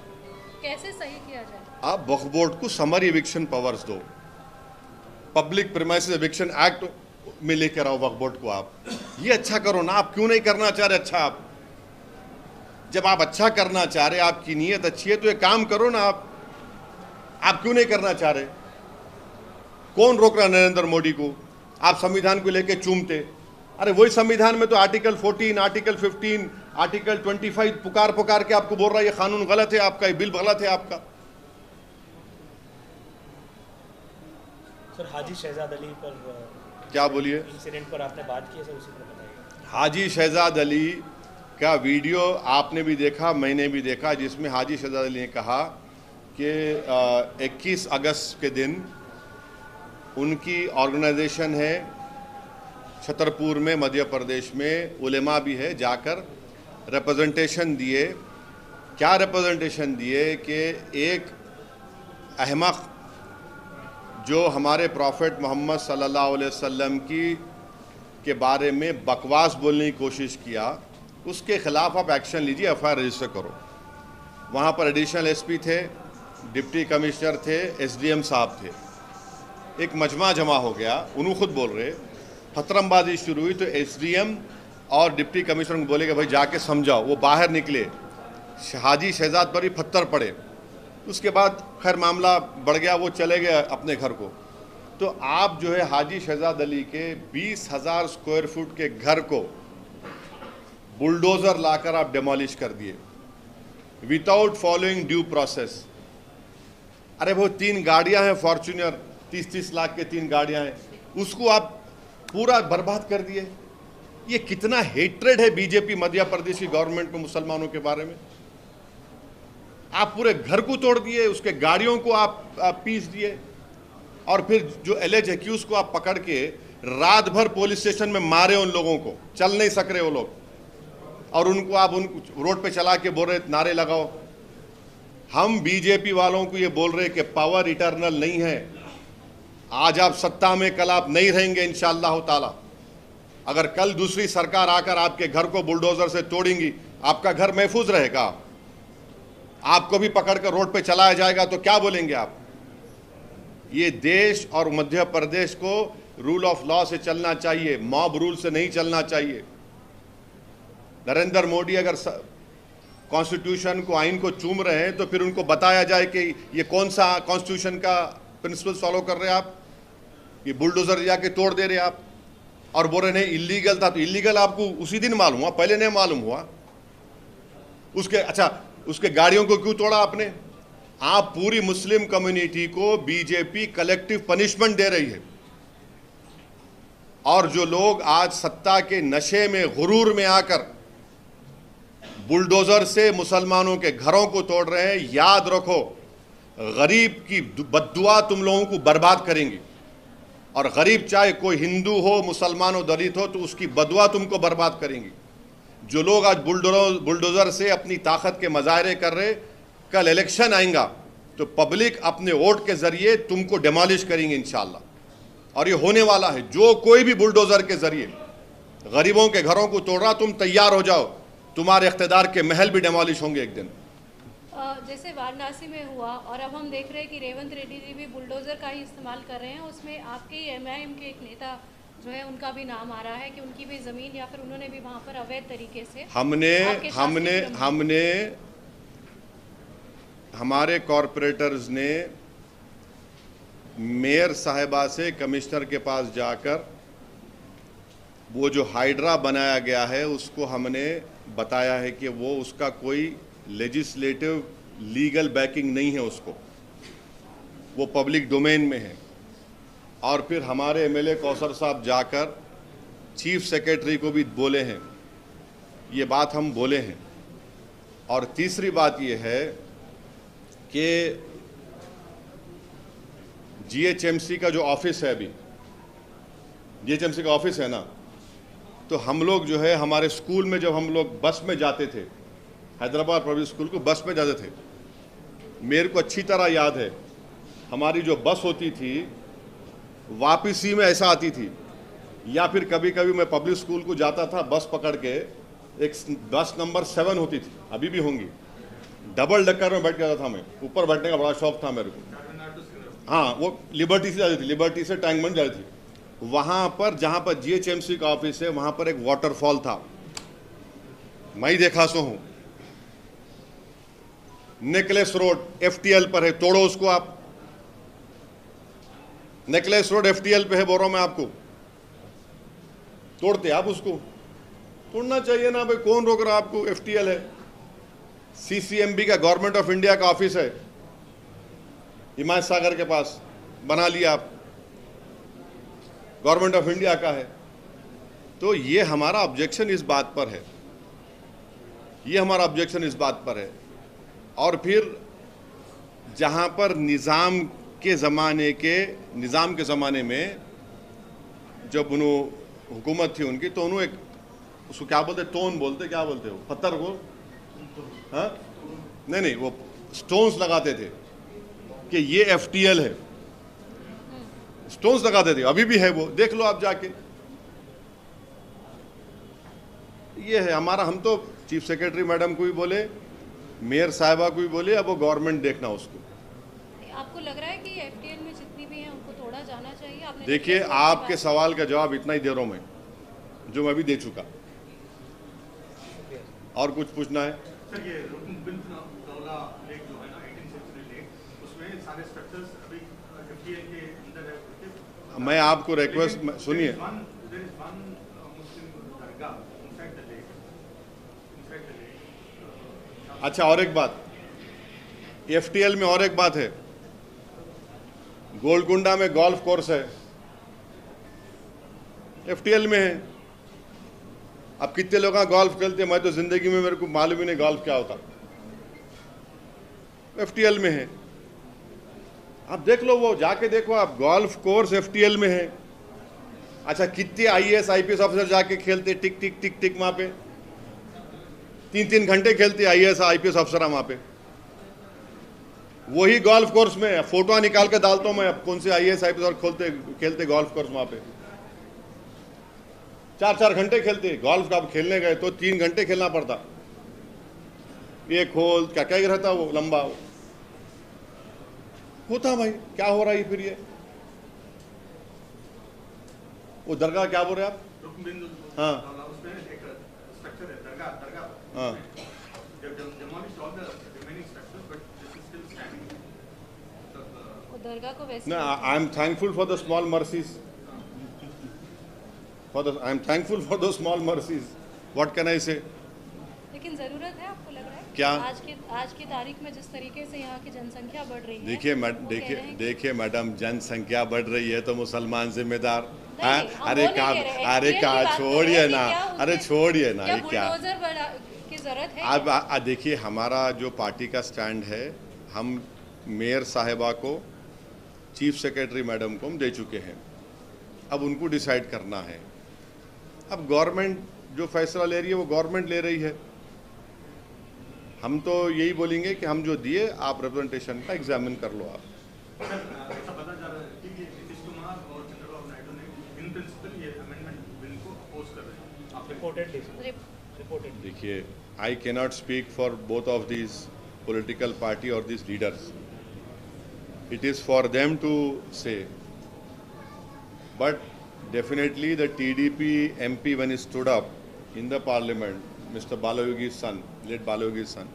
कैसे सही किया जाए? आप वक्फ बोर्ड को समरी एविक्शन पावर्स दो, पब्लिक प्रीमाइसेस एविक्शन एक्ट में लेकर आओ वक्फ बोर्ड को। आप ये अच्छा करो ना। आप क्यों नहीं करना चाह रहे अच्छा? आप जब आप अच्छा करना चाह रहे, आपकी नीयत अच्छी है, तो एक काम करो ना। आप क्यों नहीं करना चाह रहे? कौन रोक रहा नरेंद्र मोदी को? आप संविधान को लेकर चूमते। अरे वही संविधान में तो आर्टिकल 14, आर्टिकल 15, आर्टिकल 25 पुकार के आपको बोल रहा है ये कानून गलत है आपका, ये बिल गलत है आपका। सर, हाजी शहजाद अली पर क्या बोलिए? इंसिडेंट पर आपने बात की है सर, उसी पर बताइए। हाजी शहजाद अली का वीडियो आपने भी देखा, मैंने भी देखा, जिसमें हाजी शहजाद अली ने कहा कि 21 अगस्त के दिन उनकी ऑर्गेनाइजेशन है छतरपुर में मध्य प्रदेश में, उलेमा भी है, जाकर रिप्रेजेंटेशन दिए। क्या रिप्रेजेंटेशन दिए कि एक अहमक जो हमारे प्रॉफिट मोहम्मद सल्लल्लाहु अलैहि वसल्लम के बारे में बकवास बोलने की कोशिश किया, उसके खिलाफ आप एक्शन लीजिए, एफआईआर रजिस्टर करो। वहाँ पर एडिशनल एसपी थे, डिप्टी कमिश्नर थे, एसडीएम साहब थे। एक मजमा जमा हो गया, उन्होंने खुद बोल रहे, फतरमबाजी शुरू हुई तो एसडीएम और डिप्टी कमिश्नर को बोले कि भाई जाके समझाओ। वो बाहर निकले, हाजी शहजाद पर ही पत्थर पड़े। उसके बाद खैर मामला बढ़ गया, वो चले गए अपने घर को। तो आप जो है हाजी शहजाद अली के 20,000 स्क्वायर फुट के घर को बुलडोजर लाकर आप डेमोलिश कर दिए विदाउट फॉलोइंग ड्यू प्रोसेस। अरे वो 3 गाड़ियां हैं फॉर्च्यूनर, 30-30 लाख के 3 गाड़ियां हैं, उसको आप पूरा बर्बाद कर दिए। ये कितना हेट्रेड है बीजेपी मध्य प्रदेश की गवर्नमेंट में मुसलमानों के बारे में। आप पूरे घर को तोड़ दिए, उसके गाड़ियों को आप पीस दिए, और फिर जो एलिज एक्यूज को आप पकड़ के रात भर पुलिस स्टेशन में मारे। उन लोगों को चल नहीं सक रहे वो लोग, और उनको आप रोड पे चला के बोल रहे नारे लगाओ। हम बीजेपी वालों को ये बोल रहे कि पावर इटर्नल नहीं है। आज आप सत्ता में, कल आप नहीं रहेंगे इंशाअल्लाह ताला। अगर कल दूसरी सरकार आकर आपके घर को बुलडोजर से तोड़ेंगी, आपका घर महफूज रहेगा? आपको भी पकड़कर रोड पे चलाया जाएगा तो क्या बोलेंगे आप? ये देश और मध्य प्रदेश को रूल ऑफ लॉ से चलना चाहिए, मॉब रूल से नहीं चलना चाहिए। नरेंद्र मोदी अगर कॉन्स्टिट्यूशन को, आइन को चूम रहे हैं तो फिर उनको बताया जाए कि ये कौन सा कॉन्स्टिट्यूशन का प्रिंसिपल फॉलो कर रहे हैं आप। ये बुलडोजर जाके तोड़ दे रहे आप और बोल रहे नहीं इलीगल था। तो इलीगल आपको उसी दिन मालूम हुआ, पहले नहीं मालूम हुआ? उसके गाड़ियों को क्यों तोड़ा आपने? आप पूरी मुस्लिम कम्युनिटी को बीजेपी कलेक्टिव पनिशमेंट दे रही है, और जो लोग आज सत्ता के नशे में, गुरूर में आकर बुलडोजर से मुसलमानों के घरों को तोड़ रहे हैं, याद रखो गरीब की बद्दुआ तुम लोगों को बर्बाद करेंगी। और गरीब चाहे कोई हिंदू हो, मुसलमान हो, दलित हो, तो उसकी बदुआ तुमको बर्बाद करेंगी। जो लोग आज बुलडोजर से अपनी ताकत के मजाहरे कर रहे, कल इलेक्शन आएगा तो पब्लिक अपने वोट के जरिए तुमको डिमोलिश करेंगे इंशाल्लाह, और ये होने वाला है। जो कोई भी बुलडोजर के जरिए गरीबों के घरों को तोड़ रहा, तुम तैयार हो जाओ, तुम्हारे इख्तिदार के महल भी डिमोलिश होंगे एक दिन। जैसे वाराणसी में हुआ और अब हम देख रहे हैं कि रेवंत रेड्डी जी भी बुलडोज़र का ही इस्तेमाल कर रहे हैं, उसमें आपके ही एमआईएम के एक नेता जो है उनका भी नाम आ रहा है कि उनकी भी ज़मीन या फिर उन्होंने भी वहाँ पर अवैध तरीके से हमने हमारे कॉरपोरेटर्स ने मेयर साहिबा से कमिश्नर के पास जाकर वो जो हाइड्रा बनाया गया है उसको हमने बताया है कि वो उसका कोई लेजिस्लेटिव लीगल बैकिंग नहीं है, उसको वो पब्लिक डोमेन में है। और फिर हमारे एमएलए कौसर साहब जाकर चीफ सेक्रेटरी को भी बोले हैं, ये बात हम बोले हैं। और तीसरी बात ये है कि जीएचएमसी का जो ऑफिस है, अभी जीएचएमसी का ऑफिस है ना, तो हम लोग जो है हमारे स्कूल में जब हम लोग बस में जाते थे, हैदराबाद पब्लिक स्कूल को बस में जाते थे, मेरे को अच्छी तरह याद है हमारी जो बस होती थी वापसी में ऐसा आती थी, या फिर कभी कभी मैं पब्लिक स्कूल को जाता था बस पकड़ के, एक बस नंबर 7 होती थी, अभी भी होंगी, डबल डक्कर में बैठ के जाता था मैं, ऊपर बैठने का बड़ा शौक था मेरे को। हाँ, वो लिबर्टी से जाती थी, लिबर्टी से टैंकमंड जाती थी। वहाँ पर जहाँ पर जीएचएमसी का ऑफिस है वहाँ पर एक वाटरफॉल था, मैं ही देखा सो हूँ। नेकलेस रोड एफटीएल पर है, तोड़ो उसको आप। नेकलेस रोड एफटीएल पे है, बोल रहा हूं मैं आपको, तोड़ते आप उसको? तोड़ना चाहिए ना भाई, कौन रोक रहा आपको? एफटीएल है, सीसीएमबी का, गवर्नमेंट ऑफ इंडिया का ऑफिस है हिमायत सागर के पास, बना लिया आप, गवर्नमेंट ऑफ इंडिया का है। तो ये हमारा ऑब्जेक्शन इस बात पर है, ये हमारा ऑब्जेक्शन इस बात पर है। और फिर जहां पर निज़ाम के ज़माने में जब उन्होंने हुकूमत थी उनकी, तो उन्होंने एक, उसको क्या बोलते, टोन बोलते, क्या बोलते हो, पत्थर को, हाँ नहीं, वो स्टोन्स लगाते थे कि ये एफटीएल है, स्टोन्स लगाते थे, अभी भी है वो, देख लो आप जाके। ये है हमारा, हम तो चीफ सेक्रेटरी मैडम को भी बोले, मेयर साहिबा को भी बोले, अब वो गवर्नमेंट देखना उसको। आपको लग रहा है कि एफटीएल में जितनी भी हैं उनको तोड़ा जाना चाहिए? आपने देखिए, आपके सवाल का जवाब इतना ही दे रहा हूं मैं, जो मैं भी दे चुका। और कुछ पूछना है? सर, ये रुकनबिंदौला लेक जो है ना, 18th सेंचुरी लेक, उसमें सारे स्ट्रक्चर्स अभी एफटीएल के अंदर है। मैं आपको रिक्वेस्ट सुनिए, अच्छा और एक बात, एफटीएल में और एक बात है, गोलकुंडा में गोल्फ कोर्स है, एफटीएल में है। अब कितने लोग गोल्फ खेलते हैं, मैं तो जिंदगी में मेरे को मालूम ही नहीं गोल्फ क्या होता, एफटीएल में है। आप देख लो, वो जाके देखो आप, गोल्फ कोर्स एफटीएल में है। अच्छा, कितने आईएएस आईपीएस ऑफिसर जाके खेलते, टिक टिक टिक टिक, वहां पे 3-3 घंटे खेलते आईएएस आईपीएस अफसर वहां पे, वही गोल्फ कोर्स में। फोटो निकाल के डालता हूं मैं, कौन से आईएएस आईपीएस और खेलते गोल्फ कोर्स वहां पे, 4-4 घंटे खेलते गोल्फ का। खेलने गए तो 3 घंटे खेलना पड़ता, एक होल क्या क्या रहता, वो लंबा होता। भाई क्या हो रहा है फिर ये? वो दरगाह क्या बोल रहे आप? हाँ उसमें एक स्ट्रक्चर है, दरगाह। हाँ, दरगाह को वैसे, no, I am thankful for the small mercies. I am thankful for those small mercies. What can I say? लेकिन जरूरत है, आपको लग रहा है क्या? आज की तारीख में जिस तरीके से यहाँ की जनसंख्या बढ़ रही है, देखिए मैडम, जनसंख्या बढ़ रही है तो मुसलमान जिम्मेदार? नहीं, अरे कहा छोड़िए ना, अरे छोड़िए ना, ये क्या की जरूरत है? अब देखिए, हमारा जो पार्टी का स्टैंड है, हम मेयर साहिबा को, चीफ सेक्रेटरी मैडम को हम दे चुके हैं, अब उनको डिसाइड करना है। अब गवर्नमेंट जो फैसला ले रही है वो गवर्नमेंट ले रही है, हम तो यही बोलेंगे कि हम जो दिए, आप रिप्रेजेंटेशन का एग्जामिन कर लो आप। ऐसा पता जा रहा है कि नीतीश कुमार और चंद्रबाबू नायडू ने इन प्रिंसिपल ये अमेंडमेंट बिल को अपोज कर रहे हैं। रिपोर्टेड। देखिए, I cannot speak for both of these political party or these leaders. It is for them to say. But definitely the TDP MP, when he stood up in the parliament, Mr. Balayogi's son, late Balayogi's son,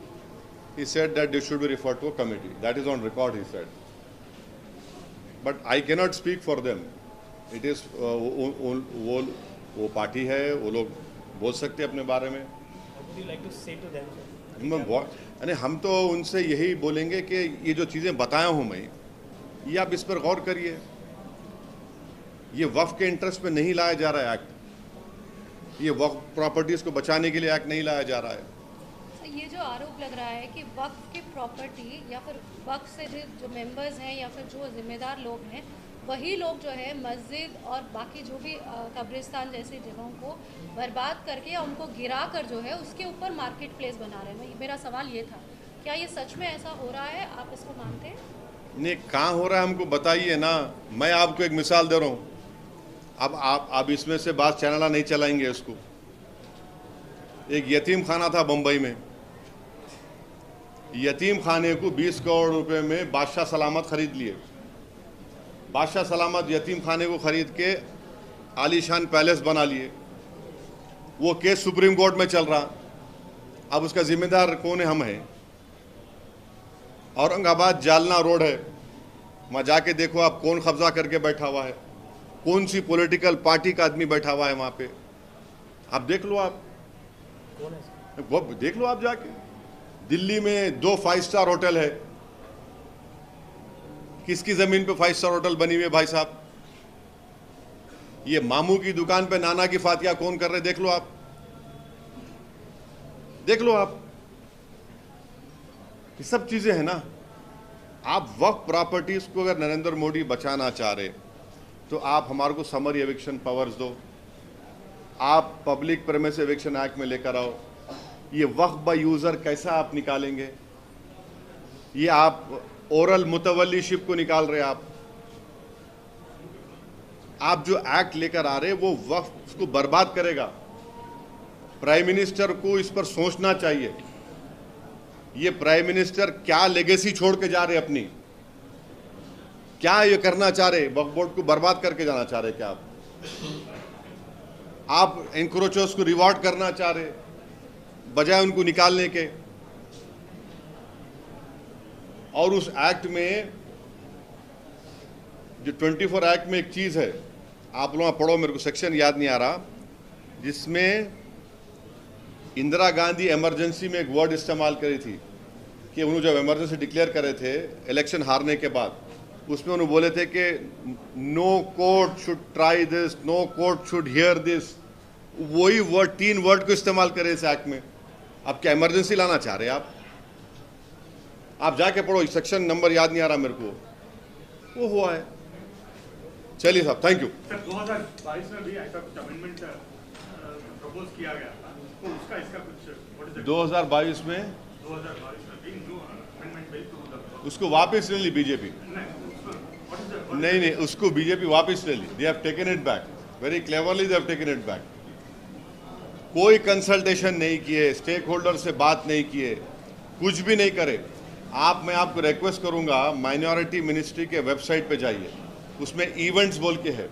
he said that this should be referred to a committee. That is on record, he said. But I cannot speak for them. It is वो party है, वो लोग बोल सकते हैं अपने बारे में. Would you like to say to them, sir? हम तो उनसे यही बोलेंगे कि ये जो चीज़ें बताया हूँ मैं, ये आप इस पर गौर करिए. ये वक्फ के इंटरेस्ट में नहीं लाया जा रहा है एक्ट. ये वक्फ प्रॉपर्टीज को बचाने के लिए एक्ट नहीं लाया जा रहा है. ये जो आरोप लग रहा है कि वक्फ की प्रॉपर्टी या फिर वक्फ से जो मेंबर्स हैं या फिर जो जिम्मेदार लोग हैं, वही लोग जो है मस्जिद और बाकी जो भी कब्रिस्तान जैसी जगहों को बर्बाद करके या उनको गिरा कर जो है उसके ऊपर मार्केट प्लेस बना रहे हैं. मेरा सवाल ये था, क्या ये सच में ऐसा हो रहा है? आप इसको मानते हैं? नहीं, कहाँ हो रहा है हमको बताइए ना. मैं आपको एक मिसाल दे रहा हूँ. अब आप इसमें से बात चैनल नहीं चलाएंगे इसको. एक यतीम खाना था बम्बई में. यतीम खाने को 20 करोड़ रुपए में बादशाह सलामत खरीद लिए. बादशाह सलामत यतीम खाने को खरीद के आलीशान पैलेस बना लिए. वो केस सुप्रीम कोर्ट में चल रहा. अब उसका जिम्मेदार कौन है? हम हैं. औरंगाबाद जालना रोड है, वहाँ जाके देखो आप कौन कब्जा करके बैठा हुआ है, कौन सी पॉलिटिकल पार्टी का आदमी बैठा हुआ है वहाँ पे. आप देख लो. आप कौन है? वो देख लो आप जाके. दिल्ली में 2 5 स्टार होटल है. किसकी जमीन पे 5 स्टार होटल बनी हुई है भाई साहब? ये मामू की दुकान पे नाना की फातिया कौन कर रहे? देख लो आप. देख लो आप. ये सब चीजें हैं ना. आप वक्फ प्रॉपर्टीज को अगर नरेंद्र मोदी बचाना चाह रहे तो आप हमारे को समरी एविक्शन पावर्स दो. आप पब्लिक प्रेमिस एविक्शन एक्ट में लेकर आओ. ये वक्फ बाय यूजर कैसा आप निकालेंगे? ये आप ओरल मुतवल्लीशिप को निकाल रहे. आप जो एक्ट लेकर आ रहे वो वक्फ को बर्बाद करेगा. प्राइम मिनिस्टर को इस पर सोचना चाहिए. ये प्राइम मिनिस्टर क्या लेगेसी छोड़ के जा रहे अपनी? क्या ये करना चाह रहे? वक्फ बोर्ड को बर्बाद करके जाना चाह रहे क्या आप एनक्रोचर्स को रिवॉर्ड करना चाह रहे बजाय उनको निकालने के? और उस एक्ट में जो 24 एक्ट में एक चीज है, आप लोग पढ़ो, मेरे को सेक्शन याद नहीं आ रहा, जिसमें इंदिरा गांधी इमरजेंसी में एक वर्ड इस्तेमाल करी थी कि उन्होंने जब इमरजेंसी डिक्लेयर करे थे इलेक्शन हारने के बाद, उसमें उन्होंने बोले थे कि no court should try this, no court should hear this. वही वर्ड, 3 वर्ड को इस्तेमाल करे इस एक्ट में. अब क्या इमरजेंसी लाना चाह रहे आप जाके पढ़ो. सेक्शन नंबर याद नहीं आ रहा मेरे को. वो हुआ है. चलिए साहब, थैंक यू. सर 2022 में भी ऐसा कुछ अमेंडमेंट प्रपोज किया गया था, तो उसका इसका कुछ 2022 में भी न्यू अमेंडमेंट बिल टू उसको वापस ले ली बीजेपी. नहीं, उसको बीजेपी वापस ले ली. They have taken it back very cleverly. They have taken it back. कोई कंसल्टेशन नहीं किए, स्टेक होल्डर से बात नहीं किए, कुछ भी नहीं करे. मैं आपको रिक्वेस्ट करूंगा, माइनॉरिटी मिनिस्ट्री के वेबसाइट पे जाइए. उसमें इवेंट्स बोल के है.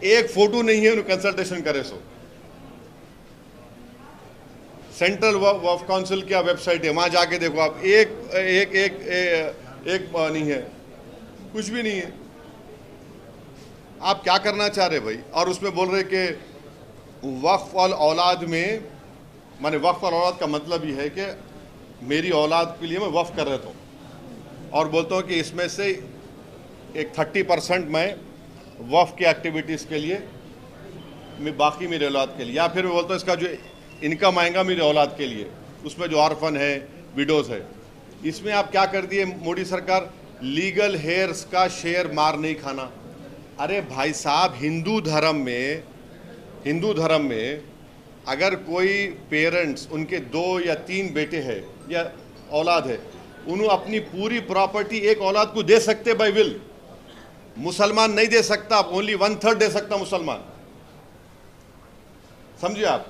एक फोटो नहीं है उन्हें कंसल्टेशन करे. सो सेंट्रल वक्फ काउंसिल की वेबसाइट है, वहां जाके देखो आप. एक नहीं है, कुछ भी नहीं है. आप क्या करना चाह रहे भाई? और उसमें बोल रहे कि वक्फ और औलाद में, माने वक्फ और औलाद का मतलब ये है कि मेरी औलाद के लिए मैं वक्फ कर रहा हूँ, और बोलता हूँ कि इसमें से एक 30% मैं वक्फ की एक्टिविटीज़ के लिए, मैं बाकी मेरे औलाद के लिए, या फिर मैं बोलता हूँ इसका जो इनकम आएगा मेरी औलाद के लिए, उसमें जो ऑर्फन है, विडोज है. इसमें आप क्या कर दिए मोदी सरकार? लीगल हेयर्स का शेयर मार नहीं खाना. अरे भाई साहब, हिंदू धर्म में अगर कोई पेरेंट्स, उनके 2 या 3 बेटे हैं या औलाद है, उन्होंने अपनी पूरी प्रॉपर्टी एक औलाद को दे सकते बाय विल. मुसलमान नहीं दे सकता. ओनली 1/3 दे सकता मुसलमान. समझिए आप.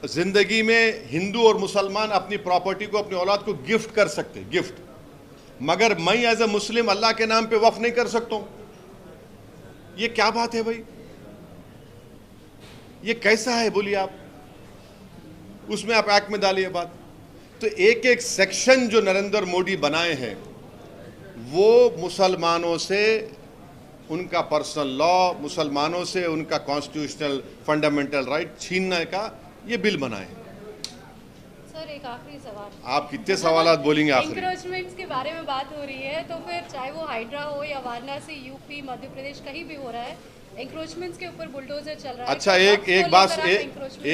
जिंदगी में हिंदू और मुसलमान अपनी प्रॉपर्टी को, अपनी औलाद को गिफ्ट कर सकते, गिफ्ट, मगर मैं एज ए मुस्लिम अल्लाह के नाम पे वक्फ नहीं कर सकता हूं। ये क्या बात है भाई? ये कैसा है बोलिए आप? उसमें आप एक्ट में डालिए बात। तो एक एक सेक्शन जो नरेंद्र मोदी बनाए हैं वो मुसलमानों से उनका पर्सनल लॉ, मुसलमानों से उनका कॉन्स्टिट्यूशनल फंडामेंटल राइट छीनने का ये बिल बनाए। सर एक आखिरी सवाल, आप कितने सवाल बोलेंगे आखिरी? इंक्रोचमेंट्स के बारे में बात हो रही है, तो फिर चाहे वो हाइड्रा हो या वाराणसी, यूपी, मध्य प्रदेश, कहीं भी हो रहा है, इंक्रोचमेंट्स के ऊपर बुलडोजर चल रहा है। अच्छा,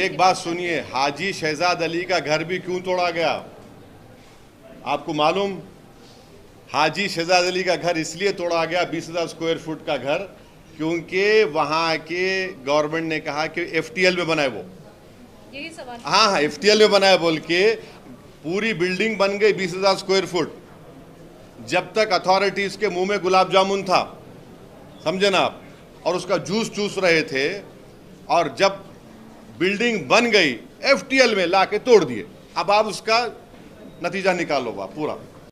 एक बात सुनिए, हाजी शहजाद अली का घर भी क्यों तोड़ा गया आपको मालूम? हाजी शहजाद अली का घर इसलिए तोड़ा गया, 20,000 स्क्वायर फुट का घर, क्योंकि वहां के गवर्नमेंट ने कहा कि एफटीएल में बनाए वो। यही सवाल। हाँ, एफटीएल में बनाया बोल के पूरी बिल्डिंग बन गई 20,000 स्क्वायर फुट, जब तक अथॉरिटीज के मुंह में गुलाब जामुन था, समझे ना आप, और उसका जूस चूस रहे थे, और जब बिल्डिंग बन गई एफटीएल में लाके तोड़ दिए। अब आप उसका नतीजा निकालो पूरा।